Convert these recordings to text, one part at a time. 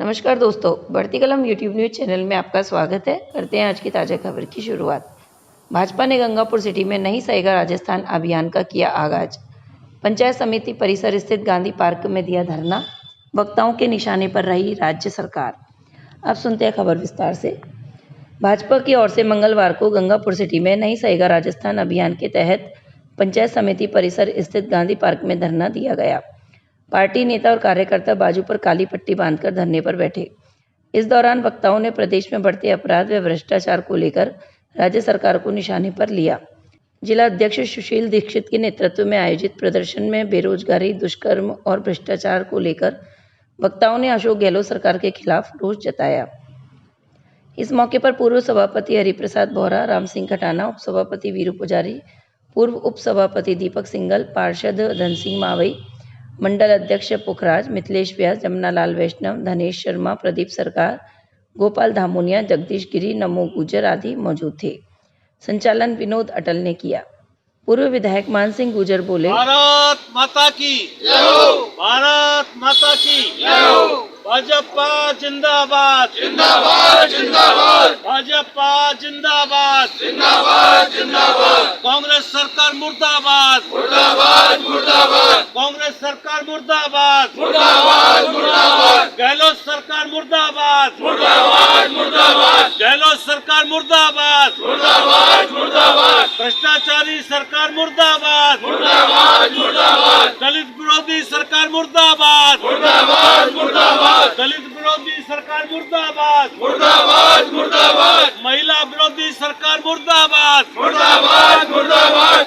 नमस्कार दोस्तों, बढ़ती कलम यूट्यूब न्यूज़ चैनल में आपका स्वागत है। करते हैं आज की ताज़ा खबर की शुरुआत। भाजपा ने गंगापुर सिटी में नहीं सहेगा राजस्थान अभियान का किया आगाज। पंचायत समिति परिसर स्थित गांधी पार्क में दिया धरना, वक्ताओं के निशाने पर रही राज्य सरकार। अब सुनते हैं खबर विस्तार से। भाजपा की ओर से मंगलवार को गंगापुर सिटी में नहीं सहेगा राजस्थान अभियान के तहत पंचायत समिति परिसर स्थित गांधी पार्क में धरना दिया गया। पार्टी नेता और कार्यकर्ता बाजू पर काली पट्टी बांधकर धरने पर बैठे। इस दौरान वक्ताओं ने प्रदेश में बढ़ते अपराध व भ्रष्टाचार को लेकर राज्य सरकार को निशाने पर लिया। जिला अध्यक्ष सुशील दीक्षित के नेतृत्व में आयोजित प्रदर्शन में बेरोजगारी, दुष्कर्म और भ्रष्टाचार को लेकर वक्ताओं ने अशोक गहलोत सरकार के खिलाफ रोष जताया। इस मौके पर पूर्व सभापति हरिप्रसाद बोहरा, राम सिंह खटाना, उप सभापति वीरू पुजारी, पूर्व उप सभापति दीपक सिंघल, पार्षद धन सिंह मावई, मंडल अध्यक्ष पुखराज, मिथिलेश व्यास, जमुनालाल वैष्णव, धनेश शर्मा, प्रदीप सरकार, गोपाल धामोनिया, जगदीश गिरी, नमो गुजर आदि मौजूद थे। संचालन विनोद अटल ने किया। पूर्व विधायक मान सिंह गुजर बोले, भारत माता की जय हो, भारत माता की जय हो, भाजपा जिंदाबाद जिंदाबाद जिंदाबाद, भाजपा जिंदाबाद जिंदाबाद जिंदाबाद, कांग्रेस सरकार मुर्दाबाद मुर्दाबाद मुर्दाबाद, कांग्रेस सरकार मुर्दाबाद मुर्दाबाद मुर्दाबाद, गहलोत सरकार मुर्दाबाद मुर्दाबाद मुर्दाबाद, गहलोत सरकार मुर्दाबाद मुर्दाबाद मुर्दाबाद, भ्रष्टाचारी सरकार मुर्दाबाद मुर्दाबाद मुर्दाबाद, दलित विरोधी सरकार मुर्दाबाद मुर्दाबाद मुर्दाबाद, दलित विरोधी सरकार मुर्दाबाद मुर्दाबाद मुर्दाबाद, महिला विरोधी सरकार मुर्दाबाद मुर्दाबाद मुर्दाबाद।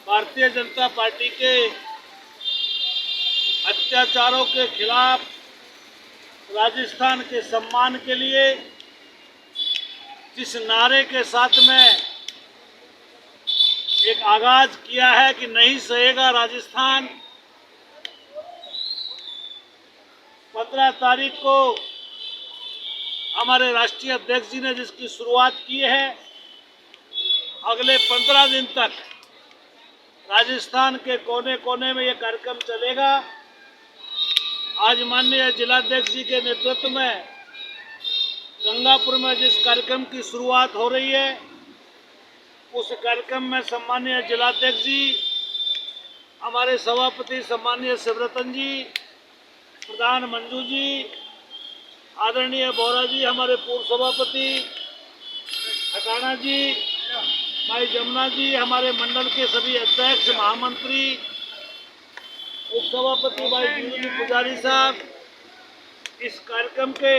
भारतीय जनता पार्टी के अत्याचारों के खिलाफ राजस्थान के सम्मान के लिए जिस नारे के साथ में एक आगाज किया है कि नहीं सहेगा राजस्थान, 15 तारीख को हमारे राष्ट्रीय अध्यक्ष जी ने जिसकी शुरुआत की है, अगले 15 दिन तक राजस्थान के कोने कोने में ये कार्यक्रम चलेगा। आज माननीय जिलाध्यक्ष जी के नेतृत्व में गंगापुर में जिस कार्यक्रम की शुरुआत हो रही है, उस कार्यक्रम में सम्मानीय जिलाध्यक्ष जी, हमारे सभापति सम्मानीय शिवरतन जी, प्रधान मंजू जी, आदरणीय बोहरा जी, हमारे पूर्व सभापति खटाना जी, भाई जमुना जी, हमारे मंडल के सभी अध्यक्ष, महामंत्री, उप सभापति भाई वीरू पुजारी साहब, इस कार्यक्रम के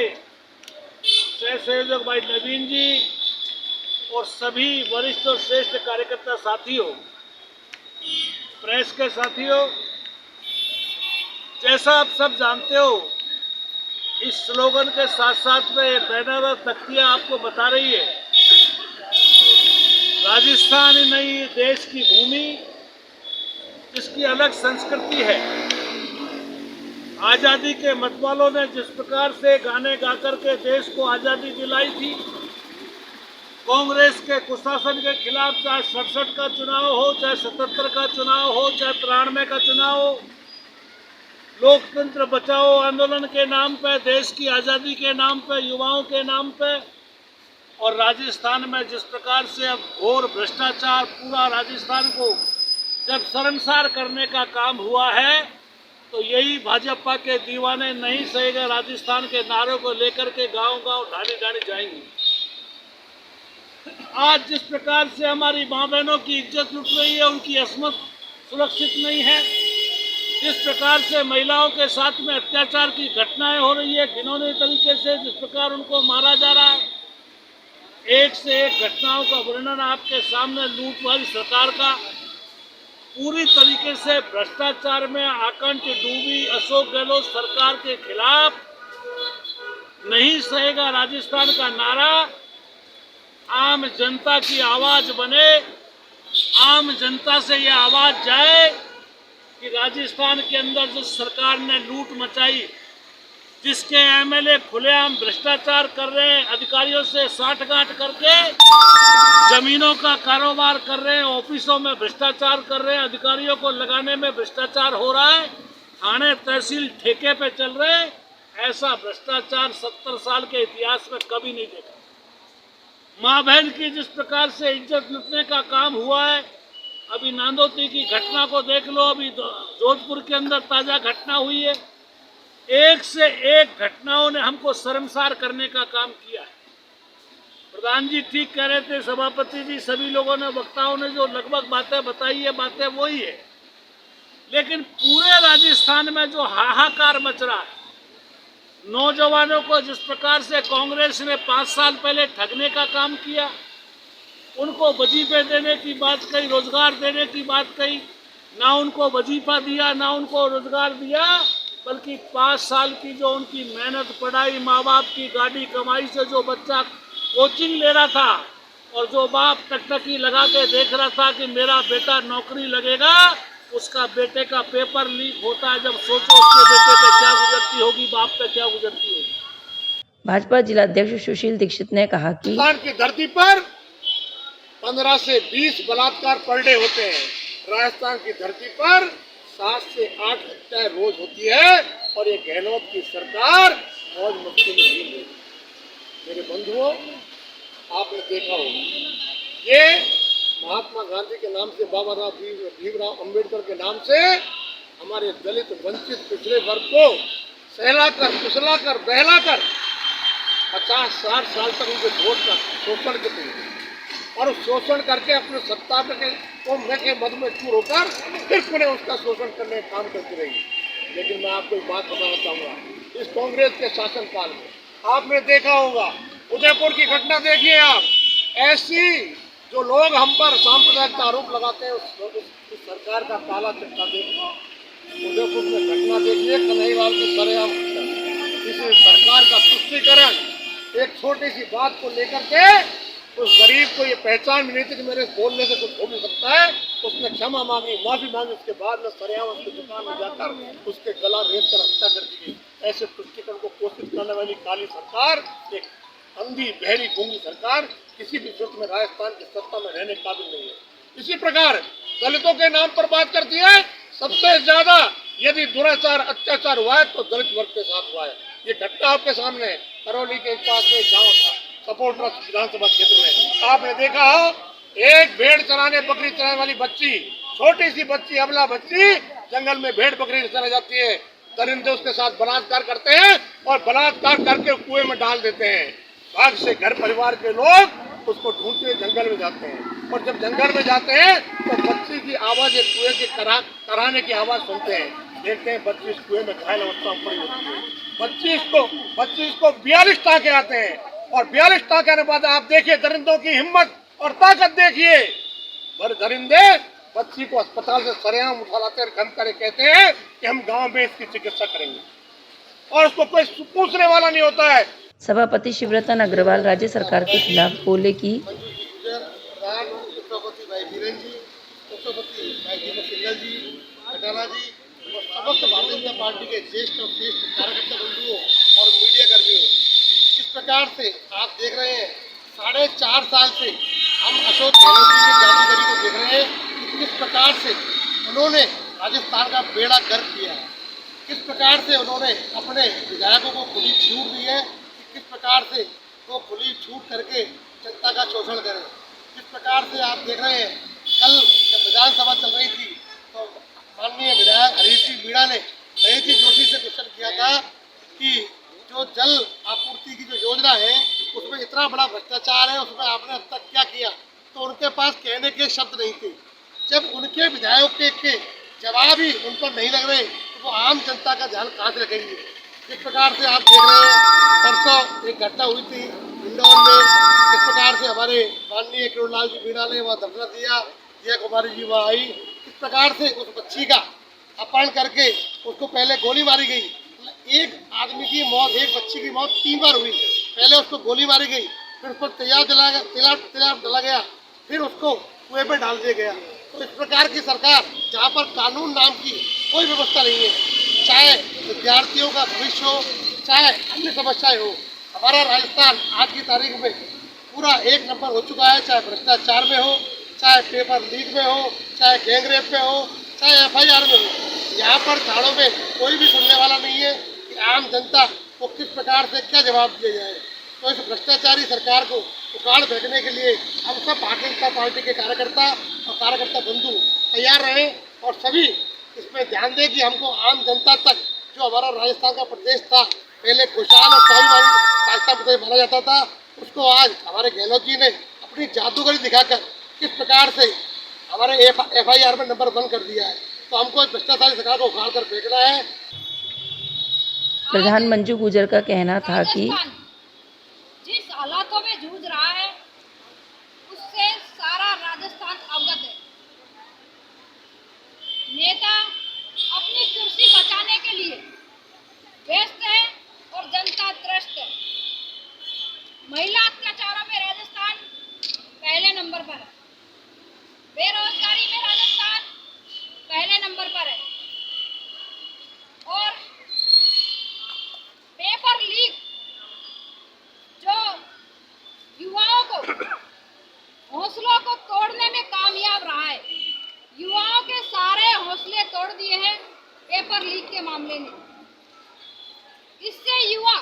सह संयोजक भाई नवीन जी और सभी वरिष्ठ और श्रेष्ठ कार्यकर्ता साथियों, प्रेस के साथियों, जैसा आप सब जानते हो, इस स्लोगन के साथ साथ में बैनर और तख्तियां आपको बता रही है, राजस्थान ही नहीं देश की भूमि जिसकी अलग संस्कृति है। आज़ादी के मतवालों ने जिस प्रकार से गाने गाकर के देश को आज़ादी दिलाई थी, कांग्रेस के कुशासन के खिलाफ चाहे 67 का चुनाव हो, चाहे 77 का चुनाव हो, चाहे 93 का चुनाव हो, लोकतंत्र बचाओ आंदोलन के नाम पे, देश की आज़ादी के नाम पे, युवाओं के नाम पे, और राजस्थान में जिस प्रकार से अब घोर भ्रष्टाचार पूरा राजस्थान को जब शर्मसार करने का काम हुआ है, तो यही भाजपा के दीवाने नहीं सहेगा राजस्थान के नारों को लेकर के गांव-गांव, ढाणी-ढाणी जाएंगे। आज जिस प्रकार से हमारी माँ बहनों की इज्जत लुट रही है, उनकी असमत सुरक्षित नहीं है, जिस प्रकार से महिलाओं के साथ में अत्याचार की घटनाएं हो रही है, घिनौने तरीके से जिस प्रकार उनको मारा जा रहा है, एक से एक घटनाओं का वर्णन आपके सामने, लूट वाली सरकार का, पूरी तरीके से भ्रष्टाचार में आकंठ डूबी अशोक गहलोत सरकार के खिलाफ नहीं सहेगा राजस्थान का नारा आम जनता की आवाज बने, आम जनता से यह आवाज जाए कि राजस्थान के अंदर जिस सरकार ने लूट मचाई, जिसके एमएलए खुलेआम भ्रष्टाचार कर रहे हैं, अधिकारियों से साठगांठ करके जमीनों का कारोबार कर रहे हैं, ऑफिसों में भ्रष्टाचार कर रहे हैं, अधिकारियों को लगाने में भ्रष्टाचार हो रहा है, थाने तहसील ठेके पे चल रहे हैं, ऐसा भ्रष्टाचार 70 साल के इतिहास में कभी नहीं देखा। माँ बहन की जिस प्रकार से इज्जत लुटने का काम हुआ है, अभी नांदोती की घटना को देख लो, अभी जोधपुर के अंदर ताजा घटना हुई है। एक से एक घटनाओं ने हमको शर्मसार करने का काम किया है। प्रधान जी ठीक कह रहे थे, सभापति जी, सभी लोगों ने, वक्ताओं ने जो लगभग बातें बताई है, बातें वही है। लेकिन पूरे राजस्थान में जो हाहाकार मच रहा है, नौजवानों को जिस प्रकार से कांग्रेस ने 5 साल पहले ठगने का काम किया, उनको वजीफे देने की बात कही, रोजगार देने की बात कही, ना उनको वजीफा दिया ना उनको रोजगार दिया, बल्कि 5 साल की जो उनकी मेहनत, पढ़ाई, माँ बाप की गाड़ी कमाई से जो बच्चा कोचिंग ले रहा था और जो बाप टकटकी लगा के देख रहा था कि मेरा बेटा नौकरी लगेगा, उसका बेटे का पेपर लीक होता है। जब सोचो उसके बेटे पे क्या गुजरती होगी, बाप पे क्या गुजरती होगी। भाजपा जिलाध्यक्ष सुशील दीक्षित ने कहा कि राजस्थान की धरती पर 15 से 20 बलात्कार पर डे होते हैं। राजस्थान की धरती पर 7 से 8 हत्याएं रोज होती है और ये गहलोत की सरकार मौज मस्ती में नहीं है। मेरे बंधुओं, आपने देखा होगा, ये महात्मा गांधी के नाम से, बाबा राव भीमराव अंबेडकर के नाम से हमारे दलित, वंचित, पिछड़े वर्ग को सहलाकर, कुचलाकर, बहलाकर 50-60 साल तक उनके वोट का शोषण करते हैं और उस शोषण करके अपने सत्ता के मद में चूर होकर फिर पुनः उसका शोषण करने का काम करती रही। लेकिन मैं आपको एक बात बताना चाहूँगा, इस कांग्रेस के शासनकाल में आपने देखा होगा, उदयपुर की घटना देखिए आप, ऐसी जो लोग हम पर सांप्रदायिक का आरोप लगाते हैं, उस सरकार का काला चिट्ठा देखिए। उदयपुर में घटना देखिए, कन्हैयालाल की सरेआम किसी सरकार का तुष्टीकरण, एक छोटी सी बात को लेकर के उस गरीब को ये पहचान भी नहीं थी कि मेरे बोलने से कुछ हो भी सकता है। उसने क्षमा मांगी, माफी मांगी, उसके बाद में सरेआम उसकी दुकान में जाकर उसके गला रेत कर हत्या कर दी गई। ऐसे तुष्टीकरण को कोशिश करने वाली काली सरकार, एक अंधी, बहरी, गूंगी सरकार किसी भी सूरत में राजस्थान की सत्ता में रहने काबिल नहीं है। इसी प्रकार दलितों के नाम पर बात करती है। सबसे ज्यादा यदि दुराचार, अत्याचार हुआ है तो दलित वर्ग के साथ हुआ है। ये घटना आपके सामने है। करौली के पास में एक गाँव था, सपोर्टरा विधानसभा क्षेत्र में, आपने देखा हो, एक भेड़ चराने, बकरी चराने वाली बच्ची, छोटी सी बच्ची, अबला बच्ची, जंगल में भेड़ बकरी चराने जाती है। दरिंदे उसके साथ बलात्कार करते हैं और बलात्कार करके कुएं में डाल देते हैं। भाग से घर परिवार के लोग उसको ढूंढते हुए जंगल में जाते हैं और जब जंगल में जाते हैं तो बच्ची की आवाज, एक कुएं के कराने की आवाज सुनते हैं। देखते हैं बच्ची इस कुएं में घायल अवस्था में पड़ी होती है। बच्ची इसको 42 टाँके आते हैं और 42 टाँके आने के बाद आप देखिए दरिंदों की हिम्मत और ताकत देखिए। पर दरिंदे बच्ची को अस्पताल से सरेआम उठा लाते हैं, गम करे, कहते हैं कि हम गांव में इसकी चिकित्सा करेंगे और उसको कोई पूछने वाला नहीं होता है। सभापति शिवरतन अग्रवाल राज्य सरकार के खिलाफ बोले कि उपसभापति भाई बीरेन जी, उपसभापति भाई दीपक सिंगल जी, घटाला जी और समस्त भारतीय जनता पार्टी के ज्येष्ठ और श्रेष्ठ कार्यकर्ता बंधुओं और मीडिया कर्मियों, इस प्रकार से आप देख रहे हैं 4.5 साल से हम अशोक गहलोत जी की जादूगरी को देख रहे हैं कि किस प्रकार से उन्होंने राजस्थान का बेड़ा गर्क किया है, किस प्रकार से उन्होंने अपने विधायकों को खुली छूट दी है, किस प्रकार से वो खुली छूट करके जनता का शोषण करें। जिस प्रकार से आप देख रहे हैं, कल जब विधानसभा चल रही थी तो माननीय विधायक हरीश जी मीणा ने महेश जोशी से क्वेश्चन किया था कि जो जल आपूर्ति की जो योजना है उसमें इतना बड़ा भ्रष्टाचार है, उसमें आपने अब तक क्या किया, तो उनके पास कहने के शब्द नहीं थे। जब उनके विधायकों के जवाब ही उन पर नहीं लग रहे तो वो आम जनता का ध्यान कहाँ से रखेंगे। इस प्रकार से आप देख रहे हैं, परसों एक घटना हुई थी इंदौर में, इस प्रकार से हमारे माननीय किरोड़लाल जी मीणा ने वहाँ धरना दिया, दिया कुमारी जी वहाँ आई। इस प्रकार से उस बच्ची का अपहरण करके उसको पहले गोली मारी गई। एक आदमी की मौत, एक बच्ची की मौत 3 बार हुई। पहले उसको गोली मारी गई, फिर उस पर तेजाब डला गया, फिर उसको कुएं में डाल दिया गया। तो इस प्रकार की सरकार जहाँ पर कानून नाम की कोई व्यवस्था नहीं है, चाहे विद्यार्थियों का भविष्य हो, चाहे अन्य समस्याएं हो, हमारा राजस्थान आज की तारीख में पूरा 1 नंबर हो चुका है। चाहे भ्रष्टाचार में हो, चाहे पेपर लीक में हो, चाहे गैंगरेप में हो, चाहे FIR में हो, यहाँ पर थानों में कोई भी सुनने वाला नहीं है कि आम जनता वो किस प्रकार से क्या जवाब दिया जाए। तो इस भ्रष्टाचारी सरकार को उखाड़ फेंकने के लिए हम सब भारतीय जनता पार्टी के कार्यकर्ता और कार्यकर्ता बंधु तैयार रहें और सभी इसमें ध्यान दें कि हमको आम जनता तक, जो हमारा राजस्थान का प्रदेश था, पहले खुशहाल और स्वाभिमानी राजस्थान प्रदेश माना जाता था, उसको आज हमारे गहलोत जी ने अपनी जादूगरी दिखाकर किस प्रकार से हमारे FIR में नंबर 1 कर दिया है। तो हमको इस भ्रष्टाचारी सरकार को उखाड़ कर फेंकना है। प्रधान मंजू गुर्जर का कहना था कि जिस हालातों में जूझ रहा है उससे सारा राजस्थान अवगत है। नेता अपनी कुर्सी बचाने के लिए व्यस्त है और जनता त्रस्त है। महिला अत्याचारों में राजस्थान पहले नंबर पर है। बेरोजगारी में राजस्थान पहले नंबर पर है। और पेपर लीक जो युवाओं को हौसलों को तोड़ने में कामयाब रहा है, युवाओं के सारे हौसले तोड़ दिए हैं पेपर लीक के मामले में। इससे युवा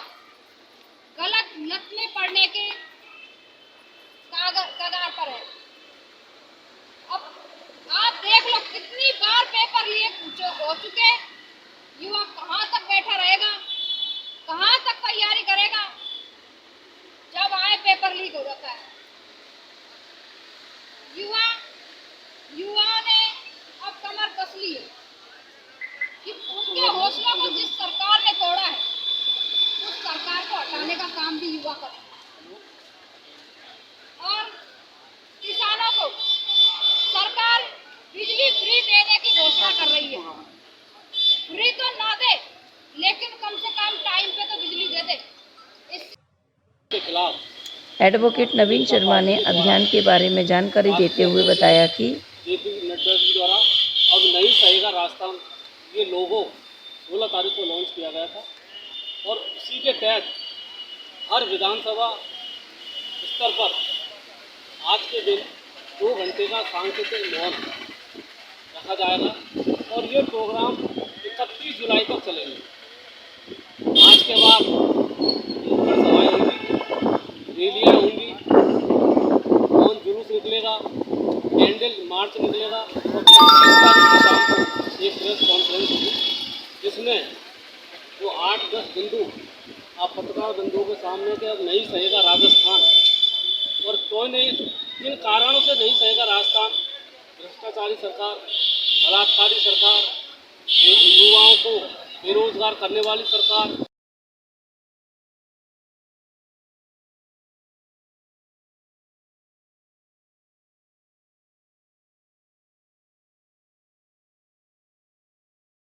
गलत लत में पड़ने के कगार पर है। अब आप देख लो कितनी बार पेपर लीक हो चुके, युवा कहाँ तक बैठा रहेगा, कहाँ तक तैयारी करेगा। जब आए पेपर लीक हो जाता है। युवाओं ने अब कमर कस ली है कि उनके हौसलों को जिस सरकार ने तोड़ा है उस सरकार को हटाने का काम भी युवा करें। और किसानों को सरकार बिजली फ्री देने की घोषणा कर रही है। फ्री तो ना दे, लेकिन कम से कम टाइम पे तो बिजली दे दे। के खिलाफ एडवोकेट नवीन शर्मा ने अभियान के बारे में जानकारी देते हुए बताया कि JP नड्डा जी द्वारा अब नई सहेगा राजस्थान ये लोगो 16 तारीख को लॉन्च किया गया था और उसी के तहत हर विधानसभा स्तर पर आज के दिन 2 घंटे का सांस्कृतिक मौन रखा जाएगा और ये प्रोग्राम 31 जुलाई तक चलेंगे। आज के बाद नुक्कड़ सभाएं होंगी, रैलियाँ होंगी, मौन जुलूस निकलेगा, कैंडल मार्च निकलेगा और 25 तारीख की शाम को एक प्रेस कॉन्फ्रेंस होगी जिसमें जो 8-10 बिंदु आप पत्रकार बंधुओं के सामने के अब नहीं सहेगा राजस्थान और कोई नहीं, किन कारणों से नहीं सहेगा राजस्थान। भ्रष्टाचारी सरकार, बलात्कारी सरकार, युवाओं को बेरोजगार करने वाली सरकार,